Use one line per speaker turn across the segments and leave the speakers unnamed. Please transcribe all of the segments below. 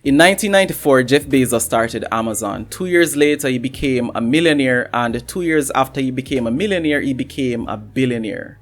In 1994, Jeff Bezos started Amazon. 2 years later, he became a millionaire, and 2 years after he became a millionaire, he became a billionaire.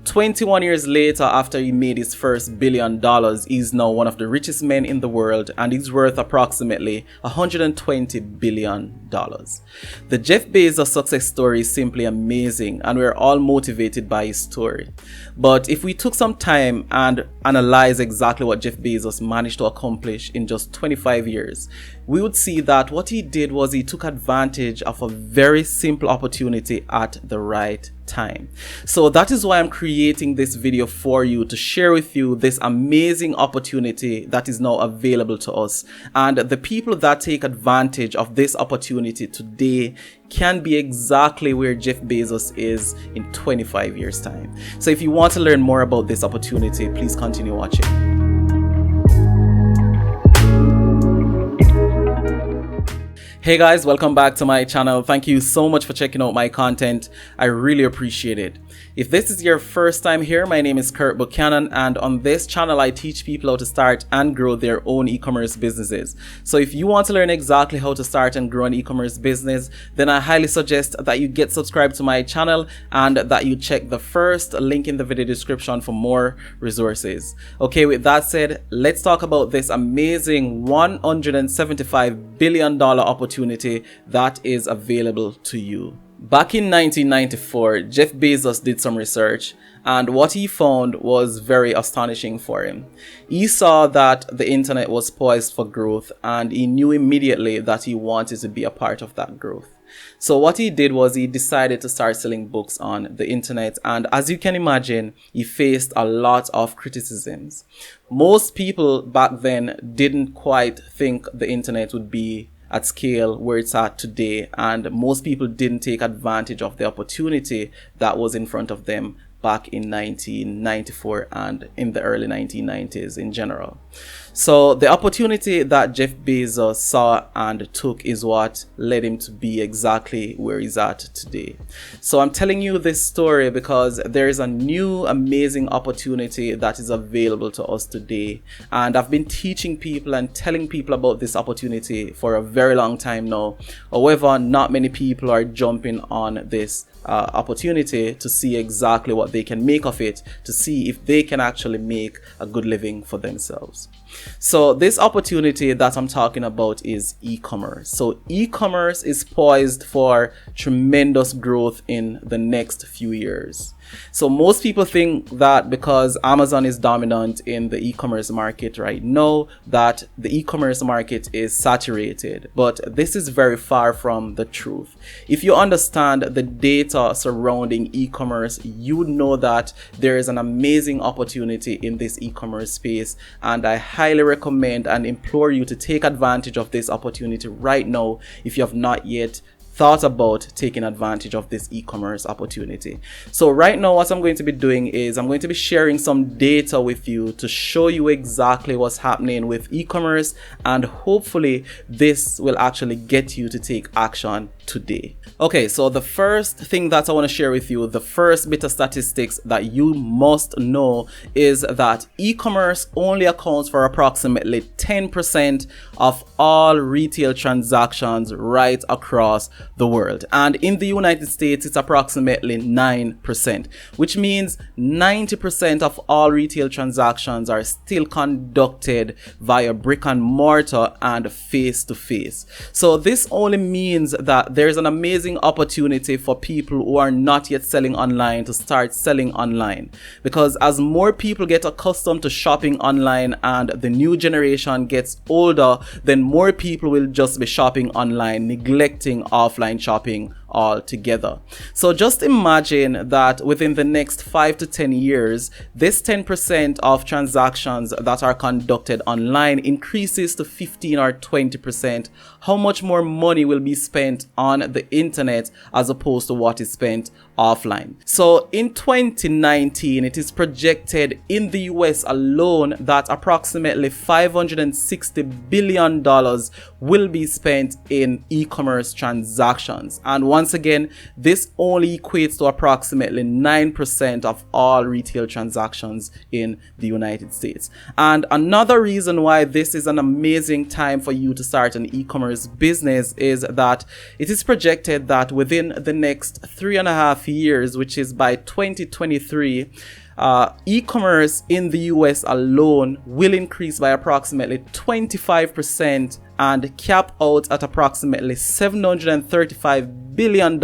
21 years later, after he made his first $1 billion, he's now one of the richest men in the world, and he's worth approximately $120 billion. The Jeff Bezos success story is simply amazing, and we're all motivated by his story. But if we took some time and analyze exactly what Jeff Bezos managed to accomplish in just 25 years, we would see that what he did was he took advantage of a very simple opportunity at the right time. So that is why I'm creating this video for you, to share with you this amazing opportunity that is now available to us. And the people that take advantage of this opportunity today can be exactly where Jeff Bezos is in 25 years time. So if you want to learn more about this opportunity, please continue watching. Hey guys, welcome back to my channel. Thank you so much for checking out my content. I really appreciate it. If this is your first time here, my name is Kurt Buchanan, and on this channel I teach people how to start and grow their own e-commerce businesses. So if you want to learn exactly how to start and grow an e-commerce business, then I highly suggest that you get subscribed to my channel and that you check the first link in the video description for more resources. Okay, with that said, let's talk about this amazing $175 billion opportunity that is available to you. Back in 1994, Jeff Bezos did some research, and what he found was very astonishing for him. He saw that the internet was poised for growth, and he knew immediately that he wanted to be a part of that growth. So what he did was he decided to start selling books on the internet, and as you can imagine, he faced a lot of criticisms. Most people back then didn't quite think the internet would be at scale where it's at today, and most people didn't take advantage of the opportunity that was in front of them back in 1994 and in the early 1990s in general. So the opportunity that Jeff Bezos saw and took is what led him to be exactly where he's at today. So I'm telling you this story because there is a new amazing opportunity that is available to us today, and I've been teaching people and telling people about this opportunity for a very long time now. However, not many people are jumping on this opportunity to see exactly what they can make of it, to see if they can actually make a good living for themselves. So this opportunity that I'm talking about is e-commerce. So e-commerce is poised for tremendous growth in the next few years. So most people think that because Amazon is dominant in the e-commerce market right now, that the e-commerce market is saturated, but this is very far from the truth. If you understand the data surrounding e-commerce, you would know that there is an amazing opportunity in this e-commerce space, and I highly recommend and implore you to take advantage of this opportunity right now if you have not yet thought about taking advantage of this e-commerce opportunity. So right now what I'm going to be doing is I'm going to be sharing some data with you to show you exactly what's happening with e-commerce, and hopefully this will actually get you to take action today. Okay, so the first thing that I want to share with you, the first bit of statistics that you must know, is that e-commerce only accounts for approximately 10% of all retail transactions right across the world, and in the United States it's approximately 9%, which means 90% of all retail transactions are still conducted via brick and mortar and face-to-face. So this only means that there's an amazing opportunity for people who are not yet selling online to start selling online, because as more people get accustomed to shopping online and the new generation gets older, then more people will just be shopping online, neglecting offline shopping altogether. So just imagine that within the next 5 to 10 years, this 10% of transactions that are conducted online increases to 15 or 20%. How much more money will be spent on the internet as opposed to what is spent offline? So in 2019, it is projected in the US alone that approximately $560 billion will be spent in e-commerce transactions. And once once again, this only equates to approximately 9% of all retail transactions in the United States. And another reason why this is an amazing time for you to start an e-commerce business is that it is projected that within the next 3.5 years, which is by 2023, e-commerce in the US alone will increase by approximately 25% and cap out at approximately $735 billion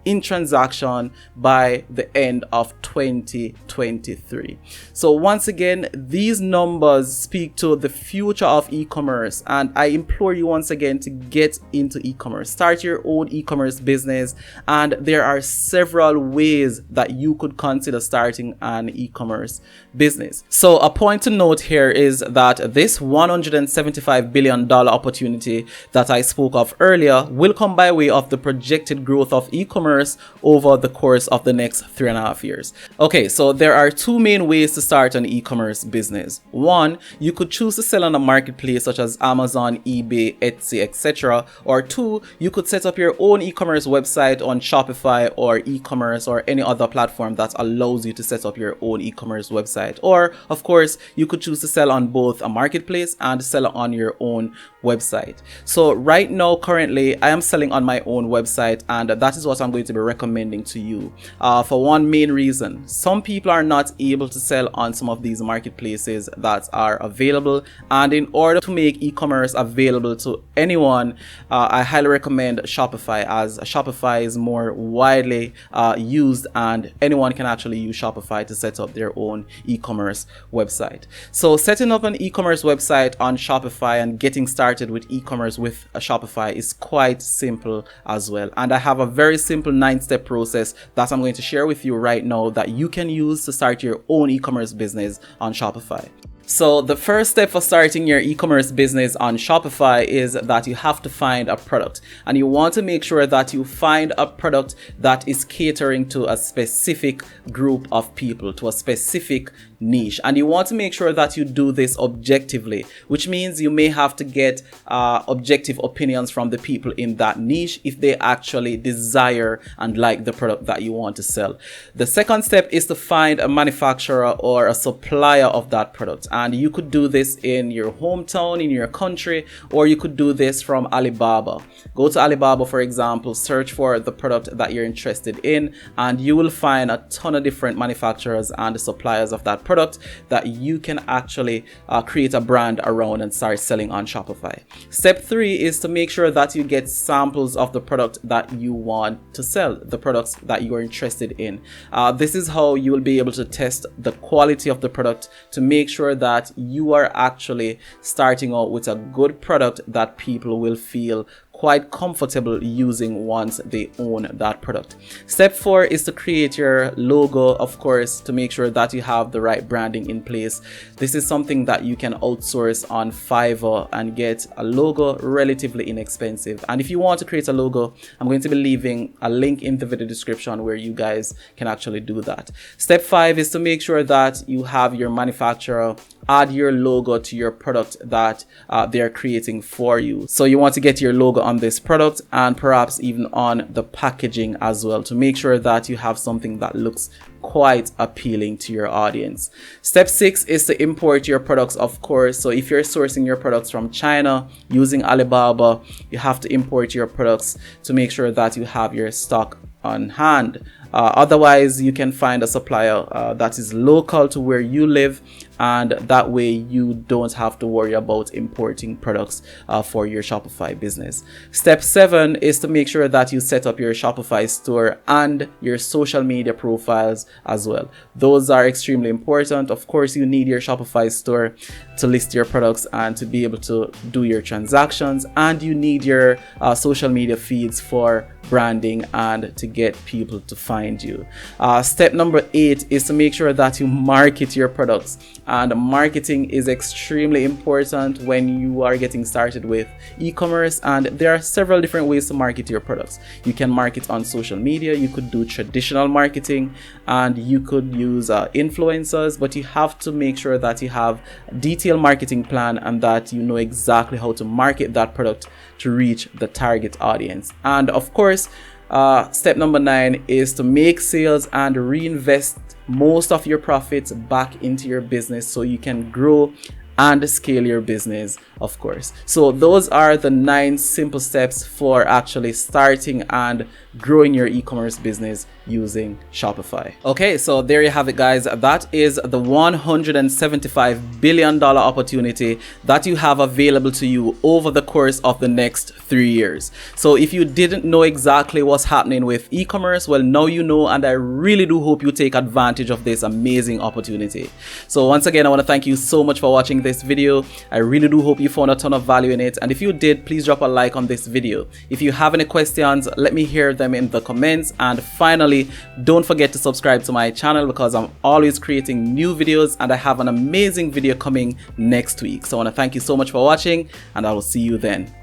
in transaction by the end of 2023. So once again, these numbers speak to the future of e-commerce, and I implore you once again to get into e-commerce. Start your own e-commerce business, and there are several ways that you could consider starting an e-commerce business. So a point to note here is that this $175 billion opportunity that I spoke of earlier will come by way of the projected growth of e-commerce over the course of the next 3.5 years. Okay, so there are two main ways to start an e-commerce business. One, you could choose to sell on a marketplace such as Amazon, eBay, Etsy, etc. Or two, you could set up your own e-commerce website on Shopify or e-commerce or any other platform that allows you to set up your own e-commerce website. Or of course, you could choose to sell on both a marketplace and sell on your own website. So right now, currently, I am selling on my own website, and that is what I'm going to be recommending to you for one main reason. Some people are not able to sell on some of these marketplaces that are available, and in order to make e-commerce available to anyone, I highly recommend Shopify, as Shopify is more widely used and anyone can actually use Shopify to set up their own e-commerce website. So setting up an e-commerce website on Shopify and getting started with e-commerce with a Shopify is quite simple as well, and I have a very simple 9-step process that I'm going to share with you right now that you can use to start your own e-commerce business on Shopify. So the first step for starting your e-commerce business on Shopify is that you have to find a product, and you want to make sure that you find a product that is catering to a specific group of people, to a specific niche, and you want to make sure that you do this objectively, which means you may have to get objective opinions from the people in that niche if they actually desire and like the product that you want to sell. The second step is to find a manufacturer or a supplier of that product, and you could do this in your hometown, in your country, or you could do this from Alibaba. Go to Alibaba, for example, search for the product that you're interested in, and you will find a ton of different manufacturers and suppliers of that product that you can actually create a brand around and start selling on Shopify. Step 3 is to make sure that you get samples of the product that you want to sell, the products that you are interested in. This is how you will be able to test the quality of the product to make sure that you are actually starting out with a good product that people will feel quite comfortable using once they own that product. Step 4 is to create your logo, of course, to make sure that you have the right branding in place. This is something that you can outsource on Fiverr and get a logo relatively inexpensive. And if you want to create a logo, I'm going to be leaving a link in the video description where you guys can actually do that. Step 5 is to make sure that you have your manufacturer add your logo to your product that they are creating for you. So you want to get your logo on this product and perhaps even on the packaging as well, to make sure that you have something that looks quite appealing to your audience. Step 6 is to import your products, of course. So if you're sourcing your products from China using Alibaba, you have to import your products to make sure that you have your stock on hand. Otherwise, you can find a supplier that is local to where you live, and that way you don't have to worry about importing products for your Shopify business. Step 7 is to make sure that you set up your Shopify store and your social media profiles as well. Those are extremely important. Of course, you need your Shopify store to list your products and to be able to do your transactions, and you need your social media feeds for branding and to get people to find you. Step number 8 is to make sure that you market your products, and marketing is extremely important when you are getting started with e-commerce, and there are several different ways to market your products. You can market on social media, you could do traditional marketing, and you could use influencers, but you have to make sure that you have a detailed marketing plan and that you know exactly how to market that product to reach the target audience. And of course, Step number 9 is to make sales and reinvest most of your profits back into your business so you can grow and scale your business, of course. So those are the 9 simple steps for actually starting and growing your e-commerce business using Shopify. Okay, so there you have it, guys. That is the $175 billion opportunity that you have available to you over the course of the next 3 years. So if you didn't know exactly what's happening with e-commerce, well, now you know, and I really do hope you take advantage of this amazing opportunity. So once again, I want to thank you so much for watching this video. I really do hope you found a ton of value in it, and if you did, please drop a like on this video. If you have any questions, let me hear them in the comments, and finally, don't forget to subscribe to my channel because I'm always creating new videos and I have an amazing video coming next week. So I want to thank you so much for watching, and I will see you then.